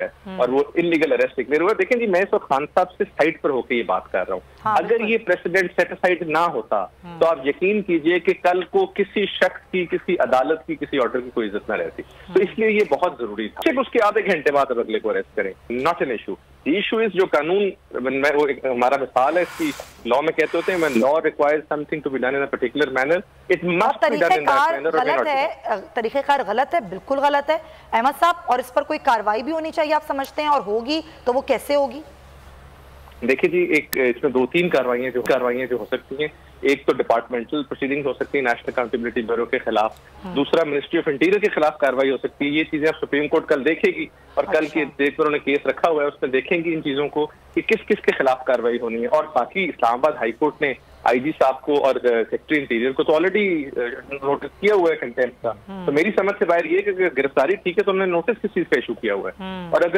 और वो illegal arrest declare हुआ। देखें जी, मैं इस वक्त खान साहब से साइड पर होकर ये बात कर रहा हूँ। हाँ, अगर ये प्रेसिडेंट सेटिसाइड ना होता तो आप यकीन कीजिए कि कल को किसी शख्स की, किसी अदालत की, किसी ऑर्डर की कोई इज्जत ना रहती। तो इसलिए ये बहुत जरूरी था। सिर्फ उसके आधे घंटे बाद अब अगले को अरेस्ट करें, not an issue. Issue is जो कानून, वो हमारा मिसाल है इसकी, लॉ में कहते होते हैं when law requires something to be done in a particular manner, it must be done in that manner. गलत है, तरीकेकार गलत है, बिल्कुल गलत है अहमद साहब, और इस पर कोई कार्रवाई भी होनी चाहिए आप समझते हैं, और होगी तो वो कैसे होगी? देखिए जी, एक इसमें दो तीन कार्रवाइयां जो हो सकती हैं। एक तो डिपार्टमेंटल प्रोसीडिंग्स हो सकती है नेशनल अकाउंटेबिलिटी ब्यूरो के खिलाफ, दूसरा मिनिस्ट्री ऑफ इंटीरियर के खिलाफ कार्रवाई हो सकती है। ये चीजें अब सुप्रीम कोर्ट कल देखेगी और कल के देख उन्होंने केस रखा हुआ है, उसमें देखेंगी इन चीजों को कि किस किस के खिलाफ कार्रवाई होनी है। और बाकी इस्लामाबाद हाई कोर्ट ने आईजी साहब को और सेक्रेटरी इंटीरियर को तो ऑलरेडी नोटिस किया हुआ है कंटेम्प्ट का। तो मेरी समझ से बाहर ये कि गिरफ्तारी ठीक है तो उन्होंने नोटिस किस चीज का इशू किया हुआ है, और अगर